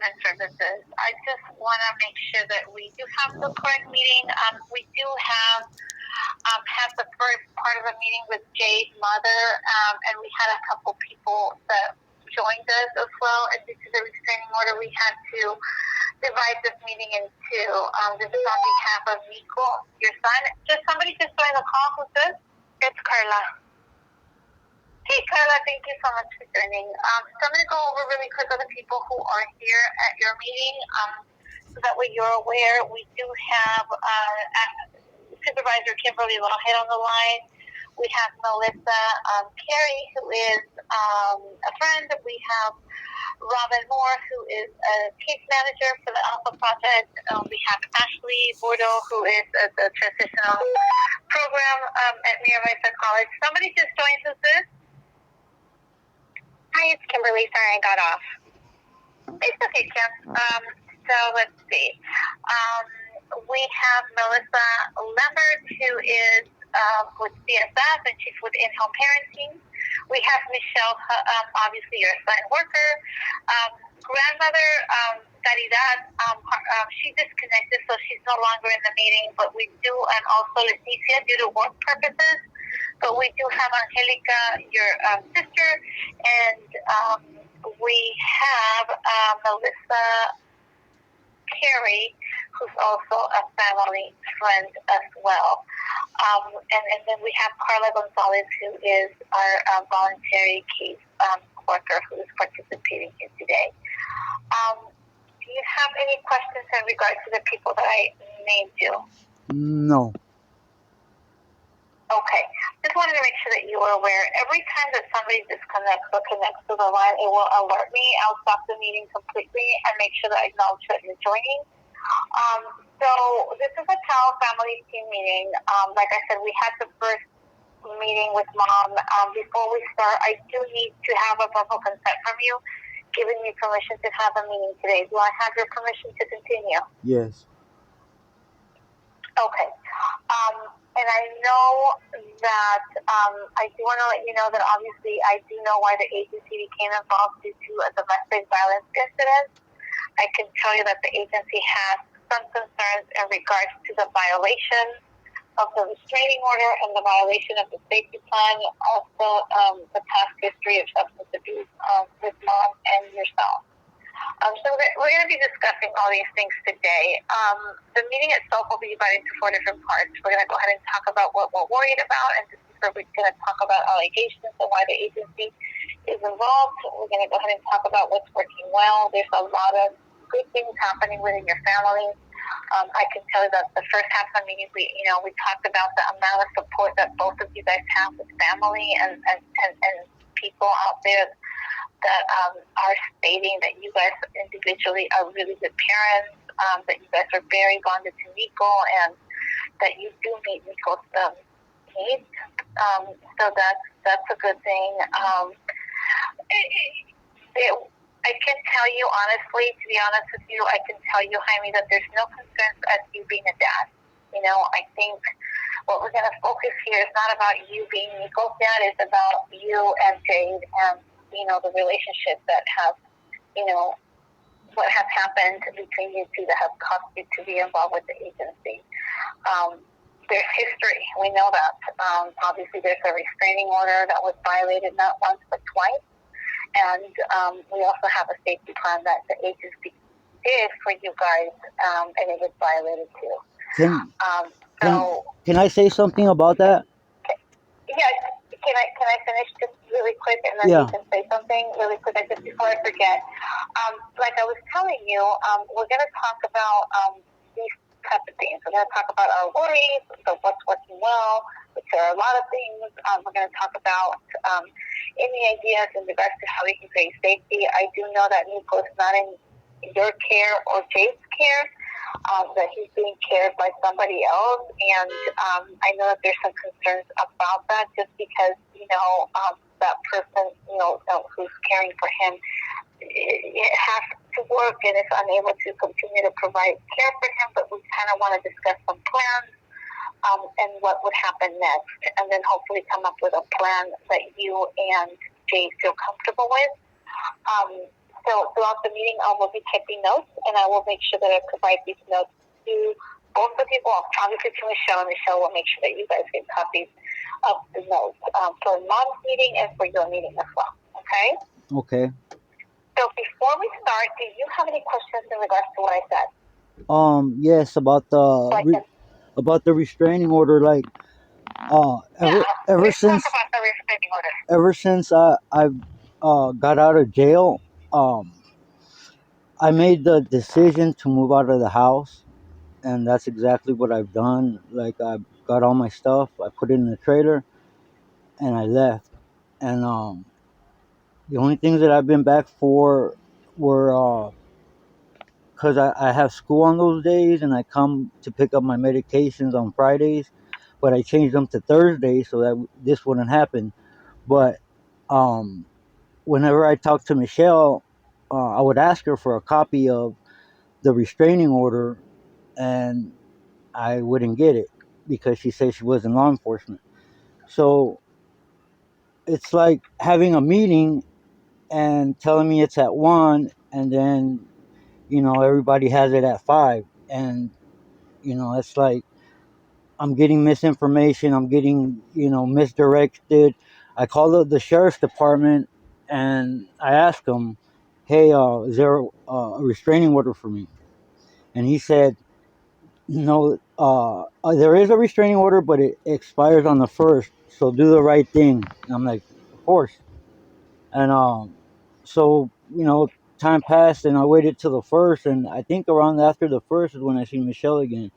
and services. I just want to make sure that we do have the correct meeting. We do have had the first part of the meeting with Jay's mother, and we had a couple people that joined us as well. And due to the restraining order, we had to divide this meeting into, this is on behalf of Nico, your son. Somebody just joined the call. Who's this? It's Carla. Hey, Carla, thank you so much for joining. So I'm going to go over really quick other people who are here at your meeting, so that way you're aware. We do have Supervisor Kimberly Lawhead on the line. We have Melissa Carey, who is a friend. We have Robin Moore, who is a case manager for the Alpha Project. We have Ashley Bordeaux, who is the transitional program at Mira College. Somebody just joined. Who's this? Hi, it's Kimberly. Sorry, I got off. It's okay, Kim. So let's see. We have Melissa Lambert, who is with CSF, and she's with in-home parenting. We have Michelle, obviously your assigned worker. Grandmother, Caridad, she disconnected, so she's no longer in the meeting, but we do, and also Leticia, due to work purposes. But we do have Angelica, your sister, and we have Melissa Carey, who's also a family friend as well. And then we have Carla Gonzalez, who is our voluntary case worker who is participating here today. Do you have any questions in regards to the people that I named you? No. Okay. Just wanted to make sure that you were aware. Every time that somebody disconnects or connects to the line, it will alert me. I'll stop the meeting completely and make sure that I acknowledge that you're joining. So this is a Cal family team meeting. Like I said, we had the first meeting with Mom. Before we start, I do need to have a verbal consent from you, giving me permission to have a meeting today. Do I have your permission to continue? Yes. Okay. And I know that I do want to let you know that obviously I do know why the agency became involved due to a domestic violence incident. I can tell you that the agency has some concerns in regards to the violation of the restraining order and the violation of the safety plan, also the past history of substance abuse with Mom and yourself. So we're going to be discussing all these things today. The meeting itself will be divided into 4 different parts. We're going to go ahead and talk about what we're worried about, and this is where we're going to talk about allegations and why the agency is involved. We're going to go ahead and talk about what's working well. There's a lot of good things happening within your family. I can tell you that the first half of the meeting, we talked about the amount of support that both of you guys have with family and people out there that are stating that you guys individually are really good parents, that you guys are very bonded to Nico, and that you do meet Nico's needs. So that's a good thing. I can tell you honestly, to be honest with you, I can tell you, Jaime, that there's no concerns as you being a dad. I think what we're going to focus here is not about you being Nico's dad, it's about you and Jade and the relationship that has, what has happened between you two that has caused you to be involved with the agency. There's history. We know that. Obviously, there's a restraining order that was violated not once but twice. And we also have a safety plan that the agency did for you guys, and it was violated too. Can I say something about that? Yeah. Can I finish just really quick, and then you can say something really quick just before I forget. Like I was telling you, we're going to talk about these types of things. We're going to talk about our worries, so what's working well, which are a lot of things. We're going to talk about any ideas in regards to how we can create safety. I do know that Nico's not in your care or Jade's care, that he's being cared by somebody else, and I know that there's some concerns about that, just because that person who's caring for him it has to work and is unable to continue to provide care for him. But we kind of want to discuss some plans and what would happen next, and then hopefully come up with a plan that you and Jade feel comfortable with. So throughout the meeting, I will be typing notes, and I will make sure that I provide these notes to both the people, obviously to Michelle, and Michelle will make sure that you guys get copies of the notes for Mom's meeting and for your meeting as well. Okay? Okay. So before we start, do you have any questions in regards to what I said? Yes, about about the restraining order. Like, ever Let's talk since about the restraining order. I got out of jail, I made the decision to move out of the house, and that's exactly what I've done. Like, I got all my stuff, I put it in the trailer, and I left. And the only things that I've been back for were because I have school on those days, and I come to pick up my medications on Fridays, but I changed them to Thursdays so that this wouldn't happen. But um, whenever I talked to Michelle, I would ask her for a copy of the restraining order, and I wouldn't get it because she said she was in law enforcement. So it's like having a meeting and telling me it's at 1, and then everybody has it at 5, and it's like I'm getting misinformation, I'm getting misdirected. I called the sheriff's department, and I asked them, hey, is there a restraining order for me? And he said, no, there is a restraining order, but it expires on the 1st, so do the right thing. And I'm like, of course. And so time passed, and I waited till the 1st, and I think around after the 1st is when I seen Michelle again.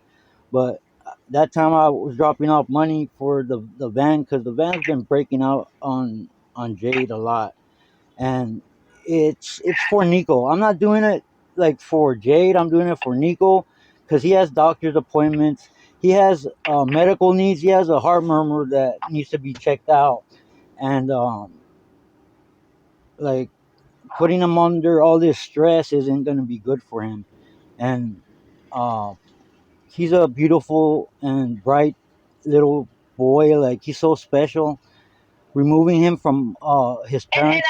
But that time I was dropping off money for the van, because the van's been breaking out on Jade a lot, and it's for Nico. I'm not doing it like for Jade. I'm doing it for Nico because he has doctor's appointments. He has medical needs. He has a heart murmur that needs to be checked out, and like putting him under all this stress isn't going to be good for him. And uh, he's a beautiful and bright little boy. Like, he's so special. Removing him from his parents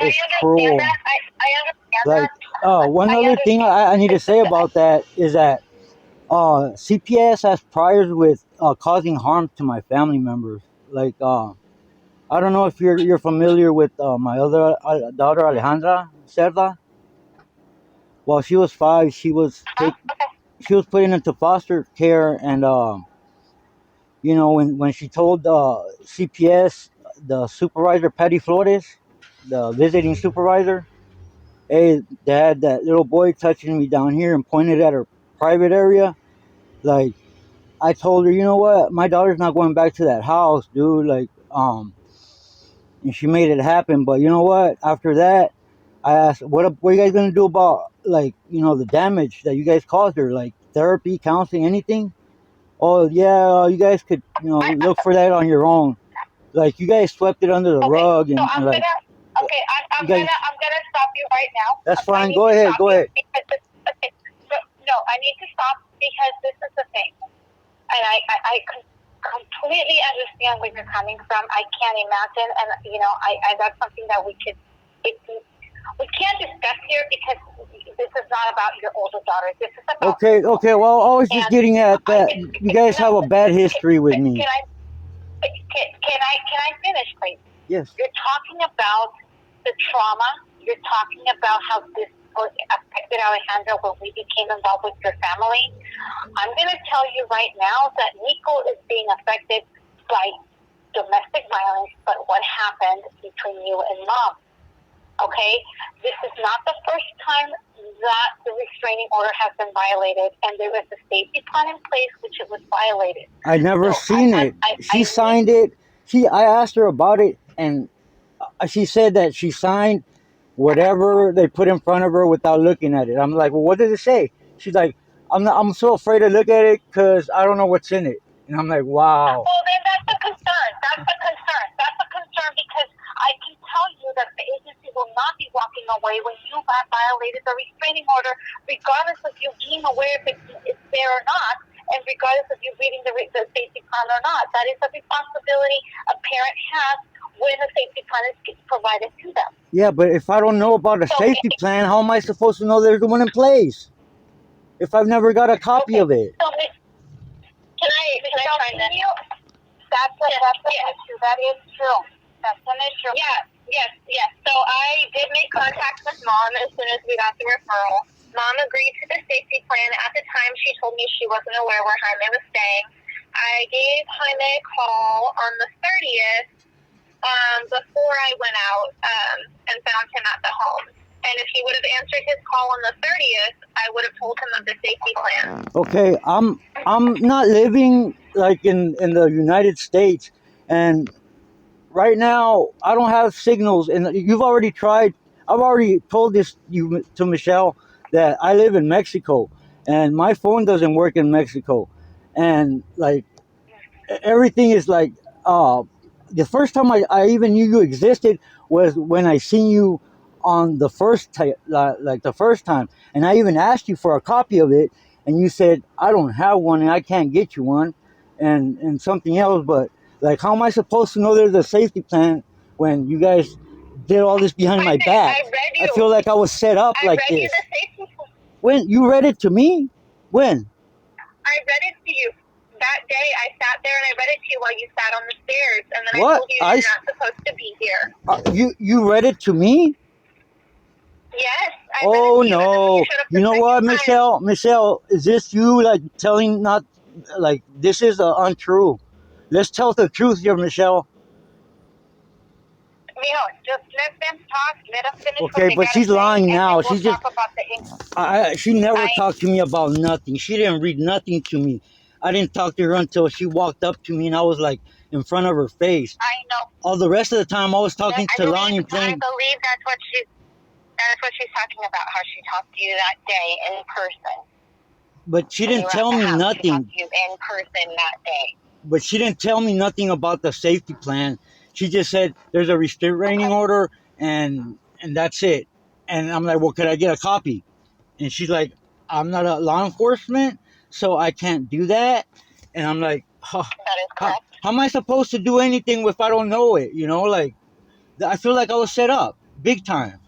is cruel. I understand Like, that. one I other thing understand. I need to say about that is that CPS has priors with causing harm to my family members. Like, I don't know if you're familiar with my other daughter, Alejandra Cerda. While she was 5, she was put into foster care, and when she told CPS, the supervisor, Patty Flores, the visiting supervisor, hey, Dad, that little boy touching me down here, and pointed at her private area. Like, I told her, you know what, my daughter's not going back to that house, dude. Like, and she made it happen. But you know what? After that, I asked, what are you guys gonna do about, like, the damage that you guys caused her? Like, therapy, counseling, anything? Oh yeah, you guys could look for that on your own. Like, you guys swept it under the Okay, rug, so and like, I'm you guys. I'm gonna stop you right now. That's I fine. need Go to ahead. stop Go you ahead. because okay, so, no, I need to stop because this is the thing, and I completely understand where you're coming from. I can't imagine, and I that's something that we can't discuss here because this is not about your older daughter. This is about Okay. Okay. Well, I was just getting at that. You guys have a bad history with me. Can I finish, please? Yes. You're talking about the trauma. You're talking about how this affected Alejandra when we became involved with your family. I'm going to tell you right now that Nico is being affected by domestic violence, but what happened between you and Mom. Okay? This is not the first time that the restraining order has been violated, and there was a safety plan in place which it was violated. I never seen it. She signed it. I asked her about it, and she said that she signed whatever they put in front of her without looking at it. I'm like, well, what did it say? She's like, I'm so afraid to look at it because I don't know what's in it. And I'm like, wow. Well, then that's a concern. That's a concern. That's a concern because I can tell you that the agency will not be walking away when you have violated the restraining order, regardless of you being aware if it's there or not, and regardless of you reading the safety plan or not. That is a responsibility a parent has when a safety plan is provided to them. Yeah, but if I don't know about a safety plan, how am I supposed to know there's one in place if I've never got a copy of it? So, can I find that? That's an issue. That is true. That's an issue. Yes. So I did make contact with Mom as soon as we got the referral. Mom agreed to the safety plan. At the time, she told me she wasn't aware where Jaime was staying. I gave Jaime a call on the 30th before I went out and found him at the home. And if he would have answered his call on the 30th, I would have told him of the safety plan. Okay, I'm not living like in the United States, and right now I don't have signals. And you've already tried. I've already told this you to Michelle that I live in Mexico, and my phone doesn't work in Mexico, and like everything is like the first time I even knew you existed was when I seen you on the like the first time, and I even asked you for a copy of it, and you said I don't have one and I can't get you one, and something else. But like, how am I supposed to know there's a safety plan when you guys did all this behind my back? I feel like I was set up like this. I read you the safety plan. When you read it to me? When? I read it to you. That day, I sat there and I read it to you while you sat on the stairs, and then What? I told you you're not supposed to be here. You read it to me? Yes. I Oh read it to you, and then when no! you showed up You the know second what, time, Michelle? Michelle, is this you like telling not like this is untrue? Let's tell the truth here, Michelle. Mijo, just let them talk. Let them finish what Okay, they but gotta she's say, lying and now. then we'll She's just talk about the she never I- talked to me about nothing. She didn't read nothing to me. I didn't talk to her until she walked up to me and I was like in front of her face. I know. All the rest of the time I was talking I to believe, Lonnie I playing. believe that's what she's talking about. How she talked to you that day in person. But she When you didn't were tell at the me house, she nothing. talked to you in person that day. But she didn't tell me nothing about the safety plan. She just said there's a restraining order and that's it. And I'm like, well, could I get a copy? And she's like, I'm not a law enforcement, so I can't do that. And I'm like, huh, That is correct. how am I supposed to do anything if I don't know it? You know, like I feel like I was set up big time.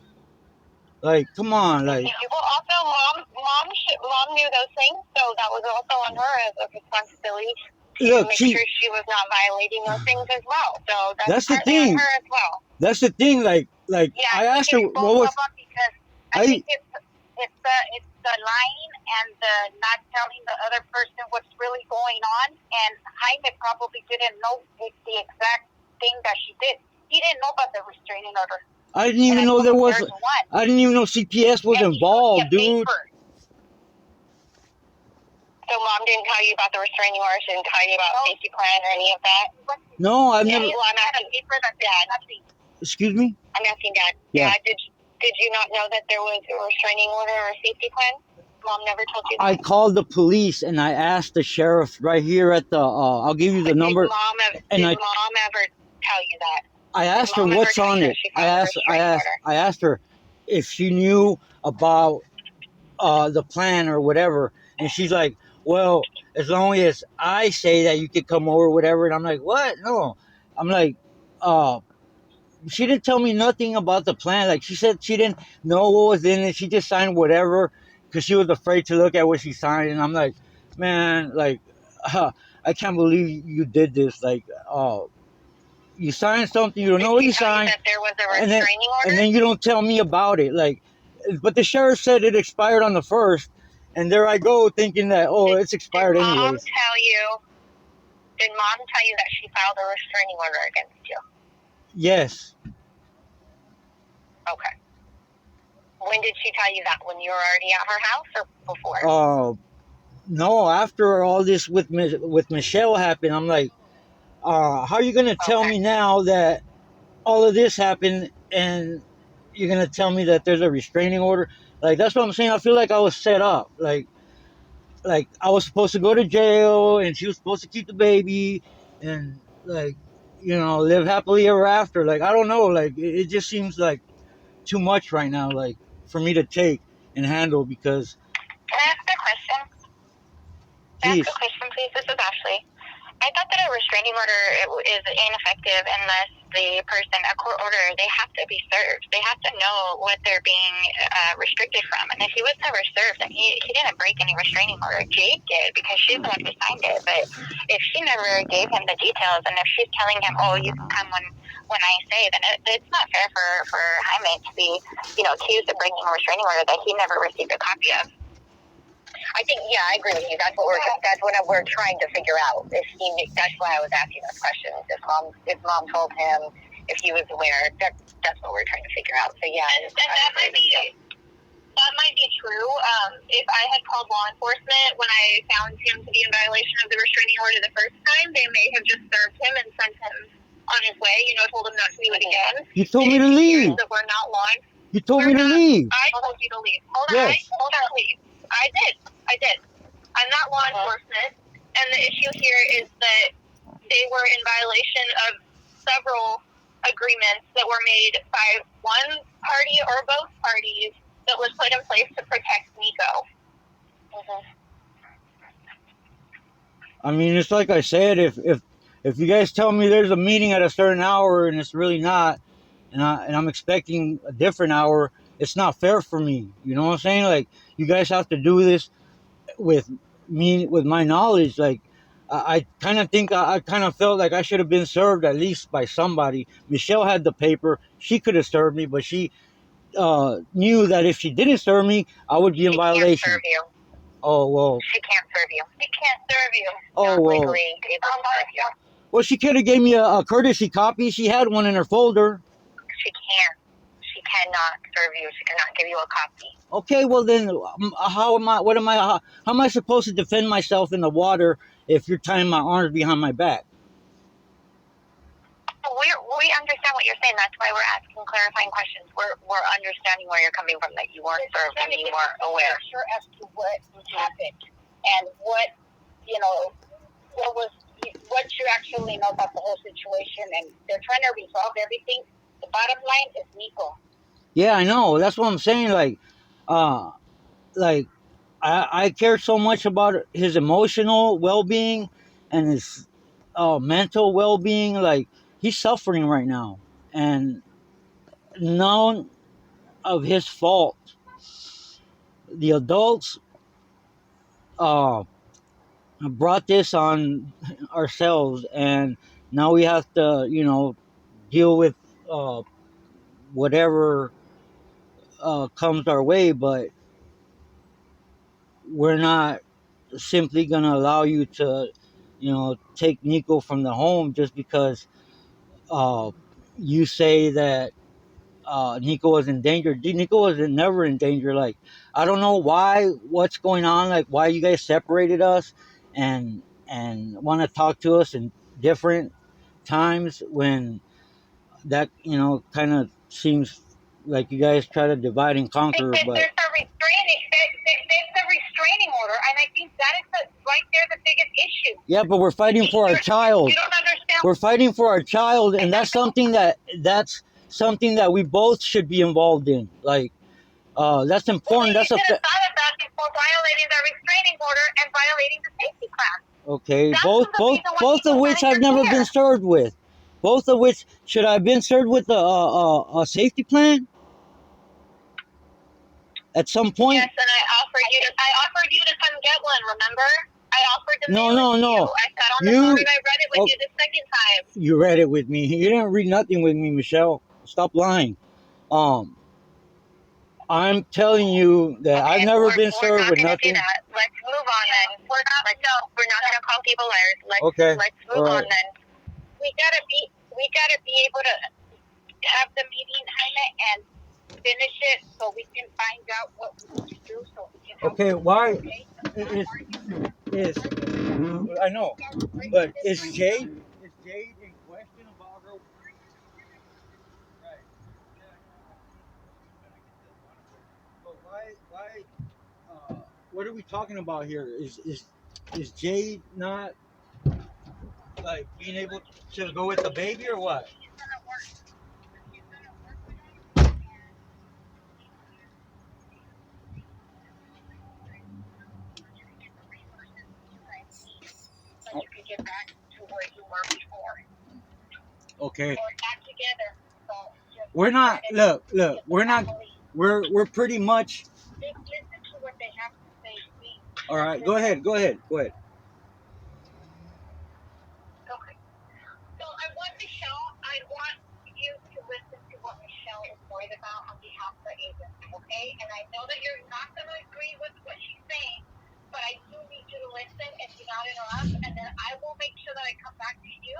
Like, come on, like. Well, also, mom knew those things, so that was also on her as a responsibility to Look, make sure she was not violating those things as well. So that's the partly thing. on her as well. That's the thing. Like Yeah, I asked her what was. because I think it's the lying and the not telling the other person what's really going on. And Jaime probably didn't know the exact thing that she did. He didn't know about the restraining order. I didn't even know there was. I didn't even know CPS was involved, dude. So mom didn't tell you about the restraining order. She didn't tell you about safety plan or any of that. No, I've never. Well, I'm asking Dad. Excuse me. I'm asking Dad. Yeah. Dad, did you not know that there was a restraining order or a safety plan? Mom never told you that? I called the police and I asked the sheriff right here at the. I'll give you the number. Did mom ever tell you that? I asked her what's on it. I asked her if she knew about the plan or whatever, and she's like, "Well, as long as I say that you could come over, whatever." And I'm like, "What? No." I'm like, she didn't tell me nothing about the plan. Like she said, she didn't know what was in it. She just signed whatever because she was afraid to look at what she signed. And I'm like, man, like, I can't believe you did this. Like, you signed something, you don't know what you signed, that there was a restraining order? And then you don't tell me about it. Like, but the sheriff said it expired on the 1st, and there I go thinking that it's expired anyways. Did mom tell you that she filed a restraining order against you? Yes. Okay. When did she tell you that? When you were already at her house or before? No, after all this with Michelle happened, I'm like, how are you gonna tell me now that all of this happened and you're gonna tell me that there's a restraining order? Like, that's what I'm saying. I feel like I was set up. Like I was supposed to go to jail and she was supposed to keep the baby and like, live happily ever after. Like, I don't know. Like, it just seems like too much right now. Like, for me to take and handle because. Can I ask a question? Please. Ask a question, please. This is Ashley. I thought that a restraining order is ineffective unless the person, a court order, they have to be served. They have to know what they're being restricted from. And if he was never served, then he didn't break any restraining order. Jade did because she's the one who signed it. But if she never gave him the details, and if she's telling him, oh, you can come when I say, then it's not fair for Jaime to be, accused of breaking a restraining order that he never received a copy of. I think, yeah, I agree with you. That's what we're trying to figure out. That's why I was asking those questions. If mom told him, if he was aware, that's what we're trying to figure out. So yeah, and that might be true. If I had called law enforcement when I found him to be in violation of the restraining order the first time, they may have just served him and sent him on his way. Told him not to do it again. You told me to leave. That we're not law. You told me to leave. I told you to leave. Hold on. Yes. Hold on, please. I did. I'm not law enforcement, and the issue here is that they were in violation of several agreements that were made by one party or both parties that was put in place to protect Nico. I mean, it's like I said, if you guys tell me there's a meeting at a certain hour and it's really not, and I'm expecting a different hour, it's not fair for me. You know what I'm saying? Like, you guys have to do this with me, with my knowledge. Like, I kind of think I kind of felt like I should have been served at least by somebody. Michelle had the paper; she could have served me, but she knew that if she didn't serve me, I would be in violation. Can't serve you. Oh well. She can't serve you. She can't serve you. Oh not well. Legally able to serve you. Well, she could have gave me a courtesy copy. She had one in her folder. She can't. She cannot serve you. She cannot give you a copy. Okay, well then, how am I supposed to defend myself in the water if you're tying my arms behind my back? We understand what you're saying. That's why we're asking clarifying questions. We're understanding where you're coming from, that you weren't served and you weren't aware. Sure, as to what happened and what you actually know about the whole situation, and they're trying to resolve everything. The bottom line is Nico. Yeah, I know. That's what I'm saying. I care so much about his emotional well-being and his mental well-being. Like, he's suffering right now, and none of his fault. The adults brought this on ourselves, and now we have to, deal with whatever comes our way. But we're not simply going to allow you to, take Nico from the home just because you say that Nico was in danger. Nico was never in danger. Like, I don't know what's going on, like why you guys separated us and want to talk to us in different times when that, kind of seems like you guys try to divide and conquer. But there's a restraining order, and I think that is right there the biggest issue. Yeah, but we're fighting for our child. You don't understand. We're fighting for our child, and that's something that we both should be involved in. Like, that's important. You should have thought of that before violating the restraining order and violating the safety class. Okay, both of which I've never been served with. Both of which, should I have been served with a safety plan at some point? Yes, and I offered you to come get one. Remember? I offered to No. I sat on the phone and I read it with you the second time. You read it with me. You didn't read nothing with me, Michelle. Stop lying. I'm telling you that I've never been served with nothing. Let's move on then. We're not going to call people liars. Let's move on then. We gotta be able to have the meeting, Jaime, and finish it so we can find out what we need to do so we can help. Okay, why? I know, but is Jade in question about her? Right. But why? What are we talking about here? Is Jade not like being able to go with the baby or what? So you can get back to were before. Okay. We're not together. So just We're not. Look. We're not. family. We're pretty much. Just listen to what they have to say, please. All right. Go ahead. Okay. So I want you to listen to what Michelle is worried about on behalf of the agency, okay? And I know that you're not going to agree with what she's saying, but I do need you to listen and do not interrupt, and then I will make sure that I come back to you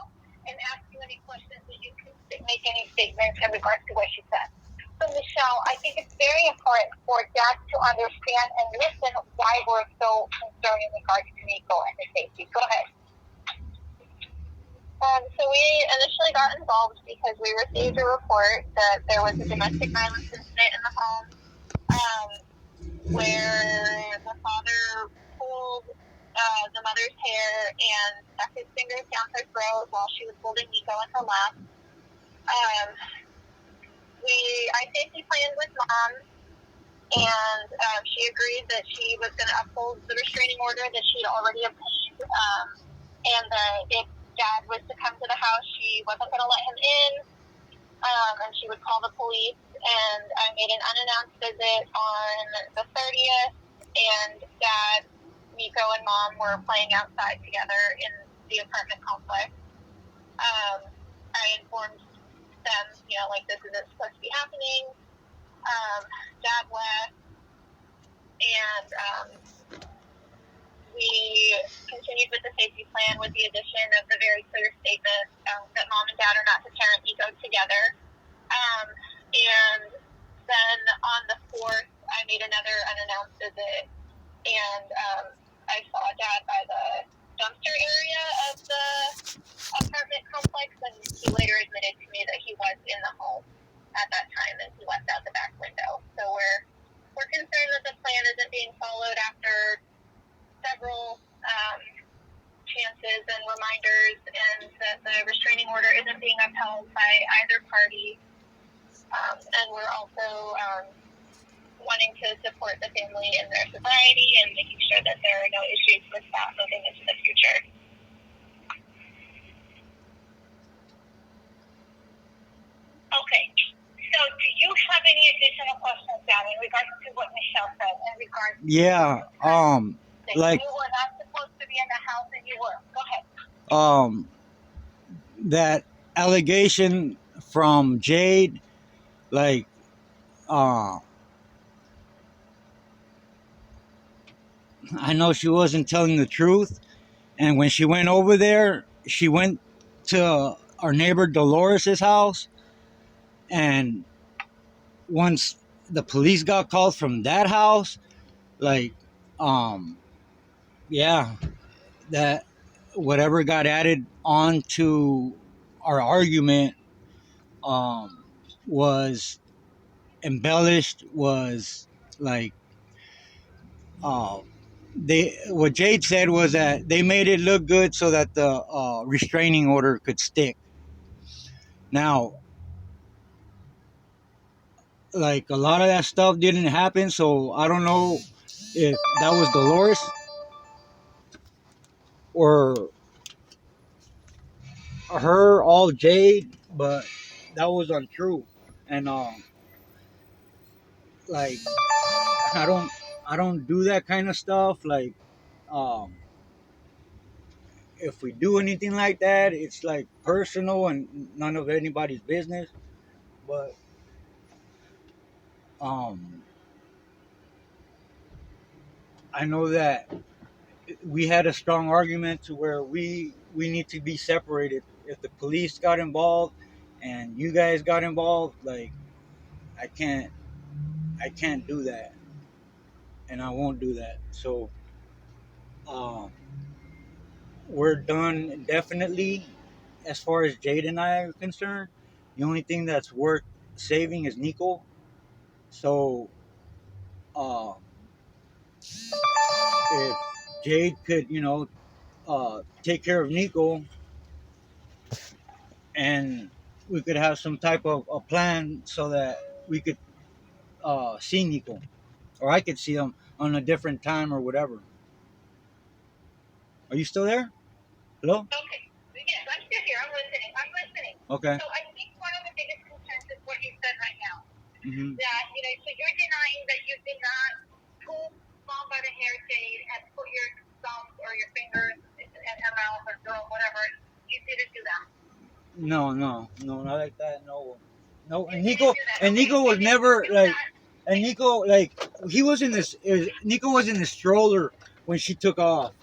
and ask you any questions that you can make any statements in regards to what she said. So Michelle, I think it's very important for Dad to understand and listen why we're so concerned in regards to Nico and his safety. Go ahead. So we initially got involved because we received a report that there was a domestic violence incident in the home, where the father pulled the mother's hair and stuck his fingers down her throat while she was holding Nico in her lap. I safety planned with Mom, and she agreed that she was going to uphold the restraining order that she had already obtained, and that if Dad was to come to the house, she wasn't going to let him in, and she would call the police. And I made an unannounced visit on the 30th, and Dad, Nico, and Mom were playing outside together in the apartment complex. I informed them, like, this isn't supposed to be happening. Dad left, and we continued with the safety plan with the addition of the very clear statement that Mom and Dad are not to parent Nico together. And then on the 4th, I made another unannounced visit, and I saw Dad by the dumpster area of the apartment complex, and he later admitted to me that he was in the home at that time, and he left out the back window. So we're concerned that the plan isn't being followed after several chances and reminders, and that the restraining order isn't being upheld by either party. And we're also wanting to support the family in their sobriety and making sure that there are no issues with that moving into the future. Okay. So do you have any additional questions, Dan, in regards to what Michelle said, in regards to that like, you were not supposed to be in the house and you were? Go ahead. that allegation from Jade, like, I know she wasn't telling the truth, and when she went over there, she went to our neighbor Dolores's house, and once the police got called from that house, like, yeah, that whatever got added on to our argument was embellished, was like, they what Jade said was that they made it look good so that the restraining order could stick. Now, like, a lot of that stuff didn't happen, so I don't know if that was Dolores or her, all Jade, but that was untrue. And like, I don't do that kind of stuff. Like, um, if we do anything like that, it's like personal and none of anybody's business. But um, I know that we had a strong argument to where we need to be separated. If the police got involved and you guys got involved, like, I can't do that, and I won't do that. So um, we're done definitely as far as Jade and I are concerned. The only thing that's worth saving is Nico. So uh, if Jade could, take care of Nico, and we could have some type of a plan so that we could see Nico, or I could see him on a different time or whatever. Are you still there? Hello? Okay. Yes, I'm Okay. So I think one of the biggest concerns is what you said right now. Mm-hmm. That, so you're denying that you did not pull mom by the hair, Jade, and put your thumbs or your fingers in her mouth or throat, whatever. You didn't do that. No, not like that. No. You And didn't do that. Okay. Nico was And then never you like, that. and Nico like he was in this. Nico was in the stroller when she took off.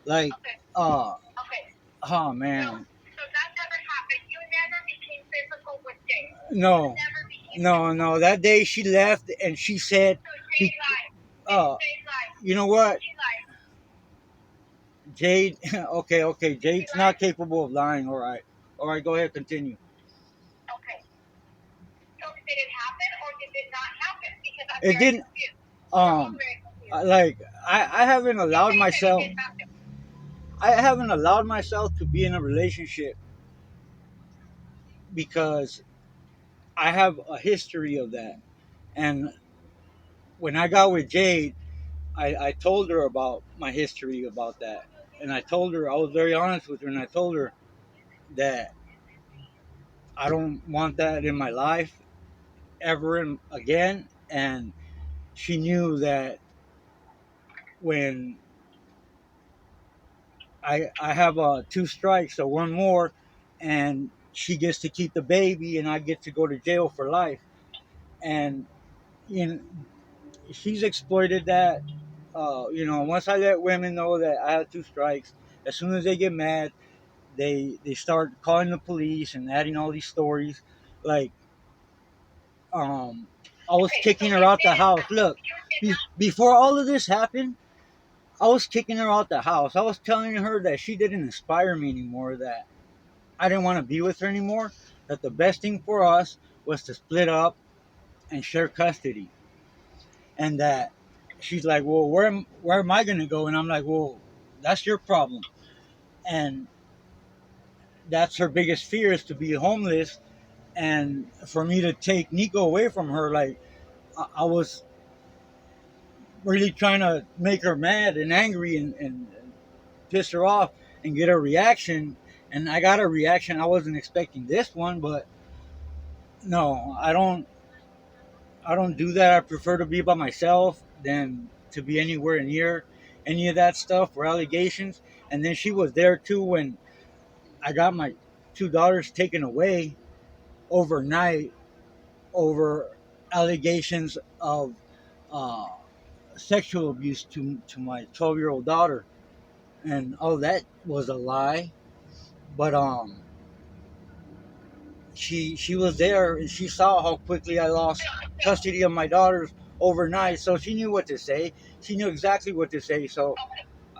Like, Okay. uh, Okay. oh So, man, so that never happened. You never became physical with Jade. You no, never became physical. no. That day she left and she said, So Jade lied. uh, Jade lied. you know what, She lied. Jade? Okay, She Jade's not lied. capable of lying. All right, go ahead, continue. Okay. So did it happen or did it not happen? Because I'm It very didn't. confused. I'm Um, very confused. like I haven't You allowed say that it myself. did happen. I haven't allowed myself to be in a relationship because I have a history of that. And when I got with Jade, I told her about my history about that. And I told her, I was very honest with her, and I told her that I don't want that in my life ever again. And she knew that when I have two strikes, so one more, and she gets to keep the baby, and I get to go to jail for life. And you know, she's exploited that. Once I let women know that I have two strikes, as soon as they get mad, they start calling the police and adding all these stories. Like, um, I was Okay, so kicking her it out the didn't house. happen. Look, You did not. before all of this happened, I was kicking her out the house. I was telling her that she didn't inspire me anymore. That I didn't want to be with her anymore. That the best thing for us was to split up and share custody. And that she's like, well, where am I going to go? And I'm like, well, that's your problem. And that's her biggest fear, is to be homeless. And for me to take Nico away from her, like I was really trying to make her mad and angry, and piss her off and get a reaction. And I got a reaction. I wasn't expecting this one, but no, I don't do that. I prefer to be by myself than to be anywhere near any of that stuff or allegations. And then she was there too when I got my two daughters taken away overnight over allegations of uh, sexual abuse to my 12-year-old daughter, and all that was a lie. But she was there and she saw how quickly I lost custody of my daughters overnight, so she knew what to say. She knew exactly what to say. So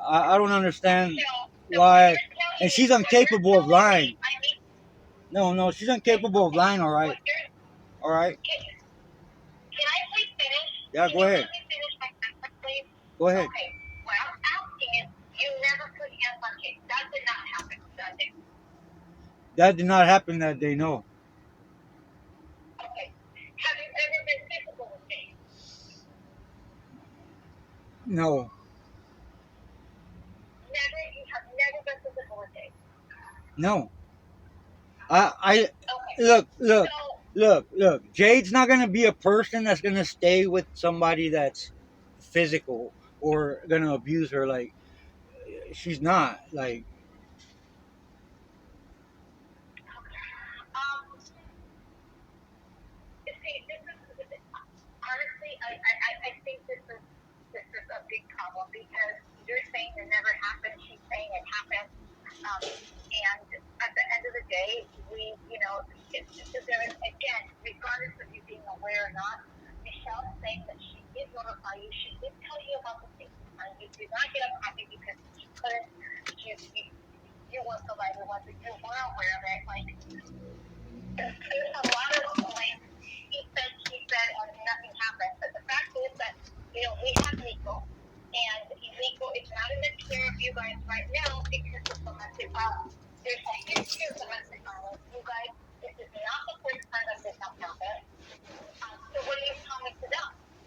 I don't understand So what why. you're telling And me, she's what you're incapable of telling me, lying. I mean, No, she's okay, incapable of lying. All right, what you're, all right. can I please finish? Yeah, Can go you ahead. let me finish my sentence, please? Go ahead. Okay, what I'm asking is, you never put hands on Jake. That did not happen that day. That did not happen that day. No, Okay. Have you ever been physical with Jake? no, Never, you have never been physical with Jake. no. I Okay. look, So, look. Jade's not gonna be a person that's gonna stay with somebody that's physical or gonna abuse her. Like, she's not. Like, you see, honestly, I think this is a big problem because you're saying it never happened. She's saying it happened. And at the end of the day, there is, again, regardless of you being aware or not, Michelle is saying that she did notify you. She did tell you about the safety plan. You did not get a copy because she couldn't. You weren't the right one, but you were aware of it. Like, there's a lot of, like, she said, and nothing happened. But the fact is that, we have Nico, and Nico is not in the care of you guys right now because of domestic violence. There's a history of domestic violence. You guys, this is not the first time that this has happened. So what do you tell me to do?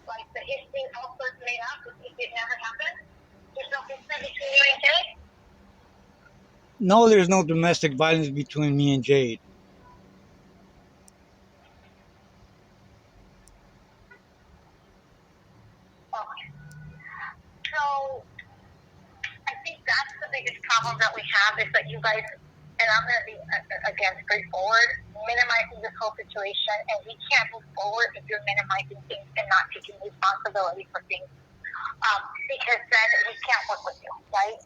Like, the history also is made up. It never happened. There's no history between you and Jay. no, there's no domestic violence between me and Jade. biggest problem that we have is that you guys, and I'm going to be, again, straightforward, minimizing this whole situation, and we can't move forward if you're minimizing things and not taking responsibility for things, because then we can't work with you, right?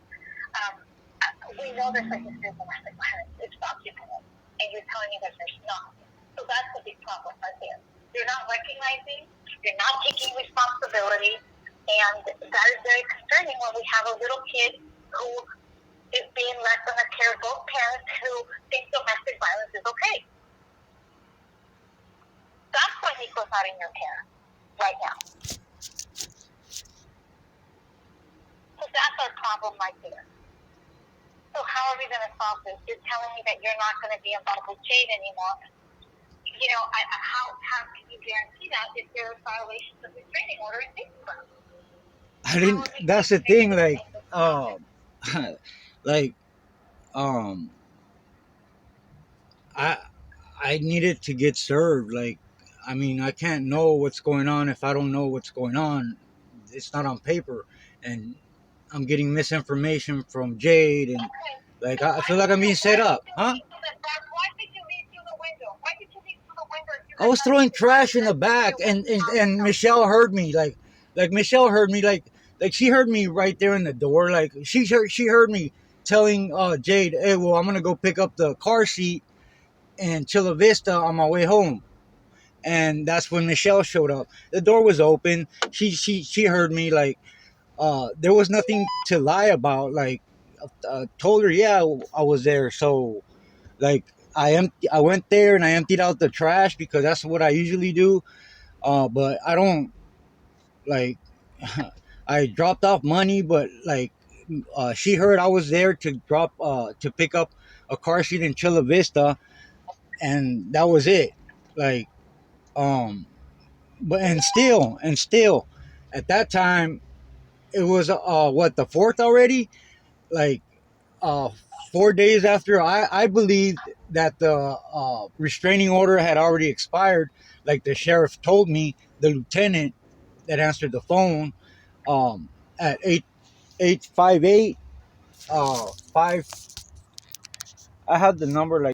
We know there's a history of domestic violence. It's documented, and you're telling me that there's not. So that's the big problem right there. You're not recognizing, you're not taking responsibility, and that is very concerning when we have a little kid who is being left in the care of both parents who think domestic violence is okay. That's why Nico's not in your care right now. So that's our problem right there. So how are we going to solve this? You're telling me that you're not going to be involved with Jade anymore. You know, how can you guarantee that if there are violations of the restraining order in Facebook? I didn't. That's the thing. Like, like, I I needed to get served. Like, I mean, I can't know what's going on if I don't know what's going on. It's not on paper, and I'm getting misinformation from Jade, and like I feel like I'm being set up, huh? Why did you leave through the window? Why did you leave through the window? I was throwing trash in the back, and Michelle heard me. Like Michelle heard me. Like she heard me right there in the door. Like she heard me telling Jade, "Hey, well, I'm gonna go pick up the car seat in Chula Vista on my way home." And that's when Michelle showed up. The door was open. She heard me. Like there was nothing to lie about. Like told her, yeah, I was there. So like I went there and I emptied out the trash because that's what I usually do. But I don't like. I dropped off money, but like she heard I was there to to pick up a car seat in Chula Vista, and that was it. Like but and still at that time it was what, the fourth already. Like uh 4 days after I believed that the restraining order had already expired, like the sheriff told me, the lieutenant that answered the phone at 8858 5. I had the number like